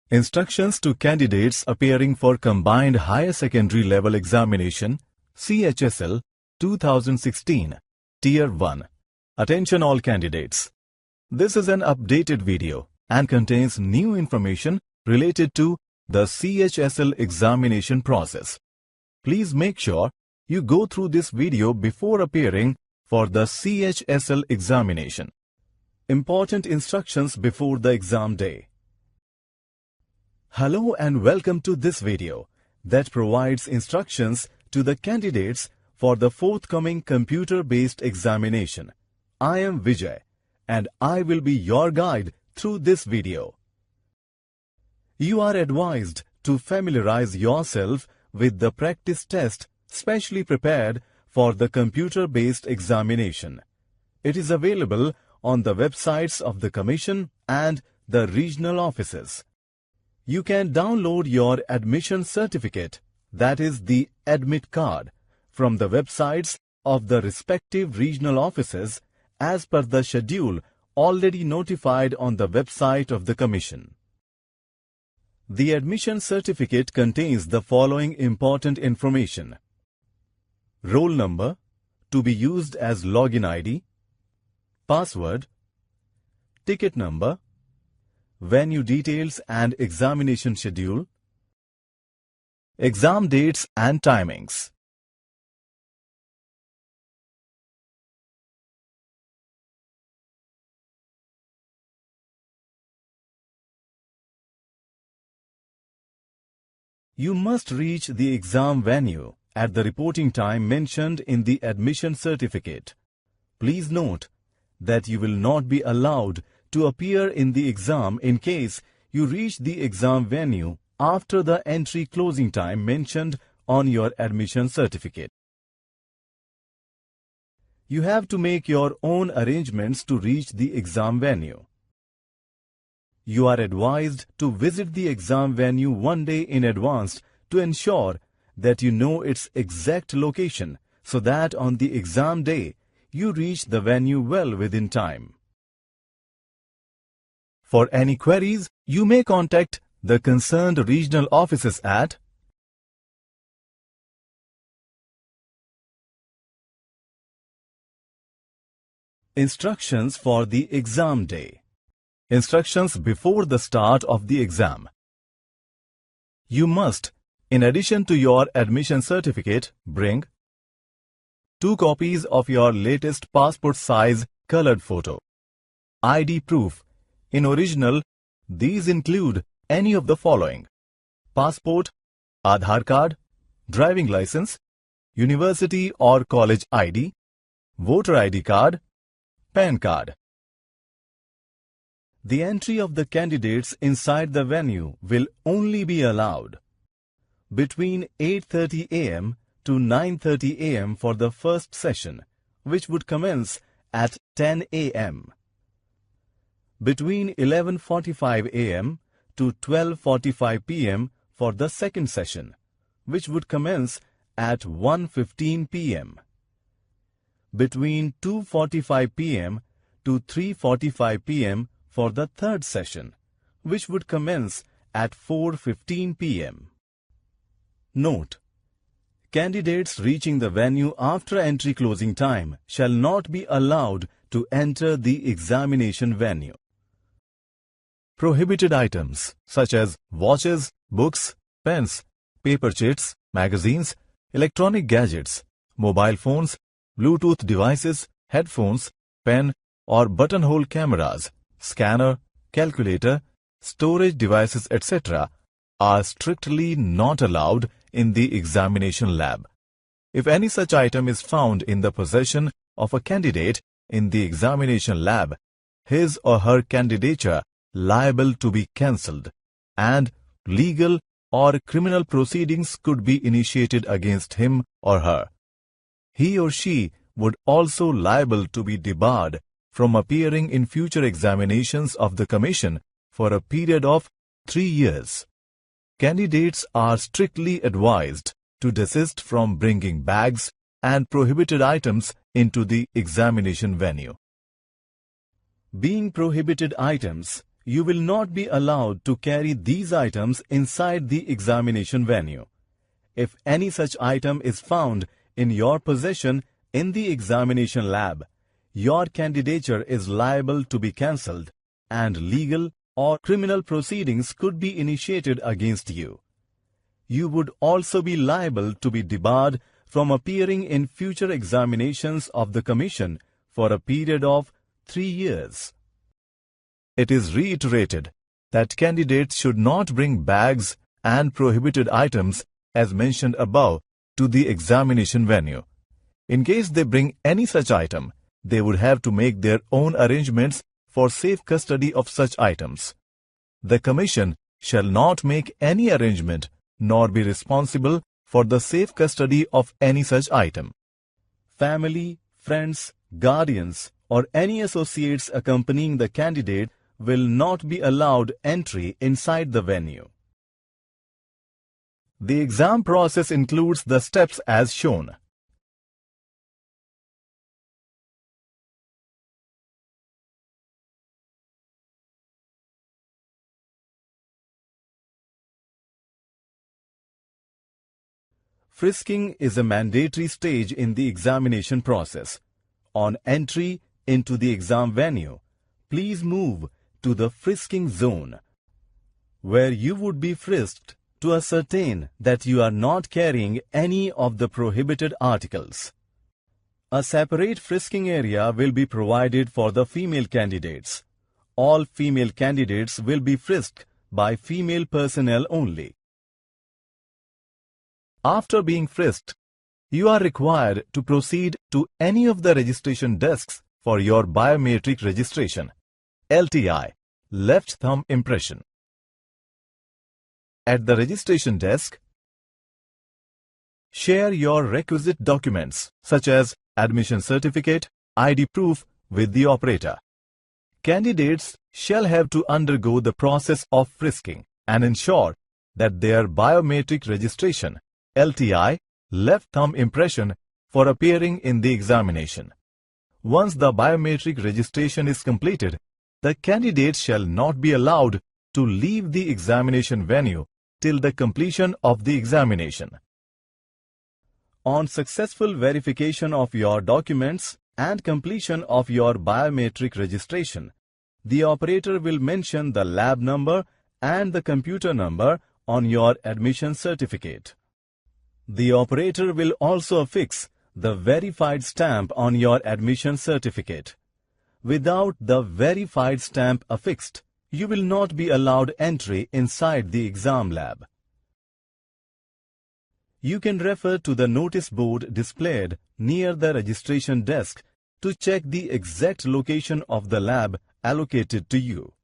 Instructions to candidates appearing for Combined Higher Secondary Level Examination CHSL 2016 Tier 1. Attention all candidates. This is an updated video and contains new information related to the CHSL examination process. Please make sure you go through this video before appearing for the CHSL examination. Important instructions before the exam day. Hello and welcome to this video that provides instructions to the candidates for the forthcoming computer-based examination. I am Vijay and I will be your guide through this video. You are advised to familiarize yourself with the practice test specially prepared for the computer-based examination. It is available on the websites of the Commission and the regional offices. You can download your admission certificate, that is the admit card, from the websites of the respective regional offices as per the schedule already notified on the website of the Commission. The admission certificate contains the following important information: roll number, to be used as login ID, password, ticket number, venue details and examination schedule, exam dates and timings. You must reach the exam venue at the reporting time mentioned in the admission certificate. Please note that you will not be allowed to appear in the exam in case you reach the exam venue after the entry closing time mentioned on your admission certificate. You have to make your own arrangements to reach the exam venue. You are advised to visit the exam venue one day in advance to ensure that you know its exact location so that on the exam day you reach the venue well within time. For any queries, you may contact the concerned regional offices at Instructions for the exam day. Instructions before the start of the exam. You must, in addition to your admission certificate, bring 2 copies of your latest passport size colored photo, ID proof. In original, these include any of the following: passport, Aadhaar card, driving license, university or college ID, voter ID card, PAN card. The entry of the candidates inside the venue will only be allowed between 8:30 a.m. to 9:30 a.m. for the first session, which would commence at 10 a.m. between 11:45 a.m. to 12:45 p.m. for the second session, which would commence at 1:15 p.m. between 2:45 p.m. to 3:45 p.m. for the third session, which would commence at 4:15 p.m. Note: candidates reaching the venue after entry closing time shall not be allowed to enter the examination venue. Prohibited items such as watches, books, pens, paper chits, magazines, electronic gadgets, mobile phones, Bluetooth devices, headphones, pen or buttonhole cameras, scanner, calculator, storage devices, etc. are strictly not allowed in the examination lab. If any such item is found in the possession of a candidate in the examination lab, his or her candidature liable to be cancelled, and legal or criminal proceedings could be initiated against him or her. He or she would also liable to be debarred from appearing in future examinations of the Commission for a period of 3 years. Candidates are strictly advised to desist from bringing bags and prohibited items into the examination venue. Being prohibited items you will not be allowed to carry these items inside the examination venue. If any such item is found in your possession in the examination lab, your candidature is liable to be cancelled and legal or criminal proceedings could be initiated against you. You would also be liable to be debarred from appearing in future examinations of the Commission for a period of 3 years. It is reiterated that candidates should not bring bags and prohibited items as mentioned above to the examination venue. In case they bring any such item, they would have to make their own arrangements for safe custody of such items. The Commission shall not make any arrangement nor be responsible for the safe custody of any such item. Family, friends, guardians, or any associates accompanying the candidate will not be allowed entry inside the venue. The exam process includes the steps as shown. Frisking is a mandatory stage in the examination process. On entry into the exam venue, please move to the frisking zone, where you would be frisked to ascertain that you are not carrying any of the prohibited articles. A separate frisking area will be provided for the female candidates. All female candidates will be frisked by female personnel only. After being frisked, you are required to proceed to any of the registration desks for your biometric registration, LTI, left thumb impression. At the registration desk, share your requisite documents such as admission certificate, ID proof with the operator. Candidates shall have to undergo the process of frisking and ensure that their biometric registration, LTI, left thumb impression for appearing in the examination. Once the biometric registration is completed, the candidate shall not be allowed to leave the examination venue till the completion of the examination. On successful verification of your documents and completion of your biometric registration, the operator will mention the lab number and the computer number on your admission certificate. The operator will also affix the verified stamp on your admission certificate. Without the verified stamp affixed, you will not be allowed entry inside the exam lab. You can refer to the notice board displayed near the registration desk to check the exact location of the lab allocated to you.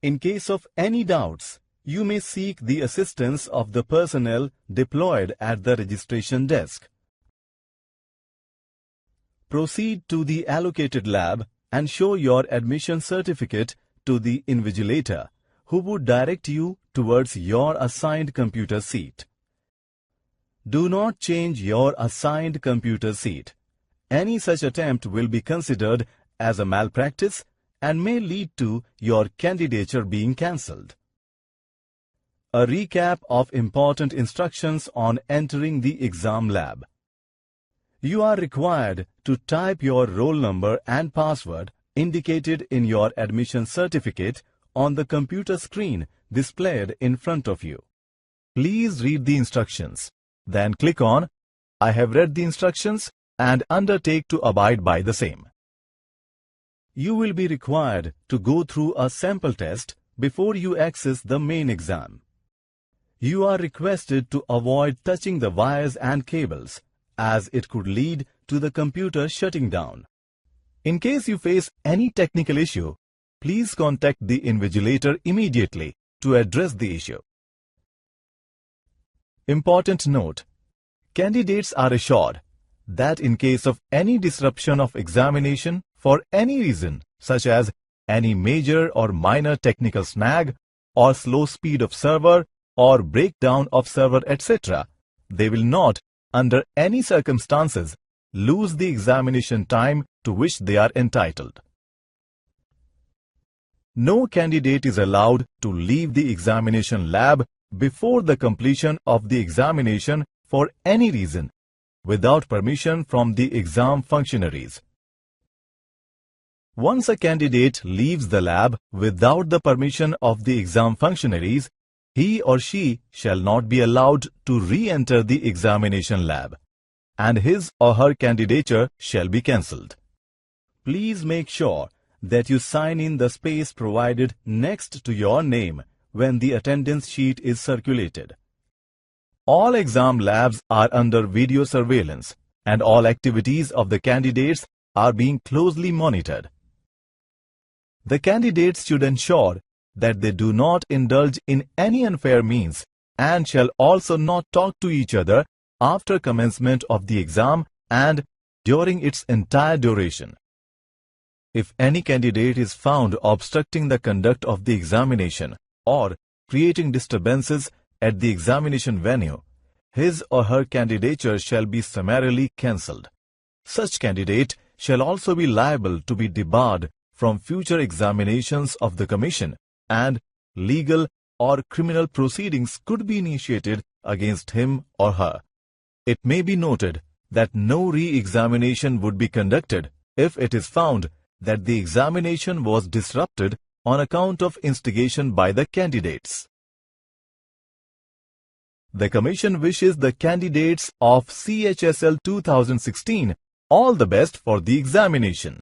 In case of any doubts, you may seek the assistance of the personnel deployed at the registration desk. Proceed to the allocated lab and show your admission certificate to the invigilator, who would direct you towards your assigned computer seat. Do not change your assigned computer seat. Any such attempt will be considered as a malpractice and may lead to your candidature being cancelled. A recap of important instructions on entering the exam lab. You are required to type your roll number and password indicated in your admission certificate on the computer screen displayed in front of you. Please read the instructions. Then click on I have read the instructions and undertake to abide by the same. You will be required to go through a sample test before you access the main exam. You are requested to avoid touching the wires and cables, as it could lead to the computer shutting down. In case you face any technical issue, please contact the invigilator immediately to address the issue. Important note: candidates are assured that in case of any disruption of examination for any reason, such as any major or minor technical snag, or slow speed of server, or breakdown of server, etc., they will not, under any circumstances, lose the examination time to which they are entitled. No candidate is allowed to leave the examination lab before the completion of the examination for any reason, without permission from the exam functionaries. Once a candidate leaves the lab without the permission of the exam functionaries, he or she shall not be allowed to re-enter the examination lab, and his or her candidature shall be cancelled. Please make sure that you sign in the space provided next to your name when the attendance sheet is circulated. All exam labs are under video surveillance, and all activities of the candidates are being closely monitored. The candidates should ensure that they do not indulge in any unfair means and shall also not talk to each other after commencement of the exam and during its entire duration. If any candidate is found obstructing the conduct of the examination or creating disturbances at the examination venue, his or her candidature shall be summarily cancelled. Such candidate shall also be liable to be debarred from future examinations of the Commission, and legal or criminal proceedings could be initiated against him or her. It may be noted that no re-examination would be conducted if it is found that the examination was disrupted on account of instigation by the candidates. The Commission wishes the candidates of CHSL 2016 all the best for the examination.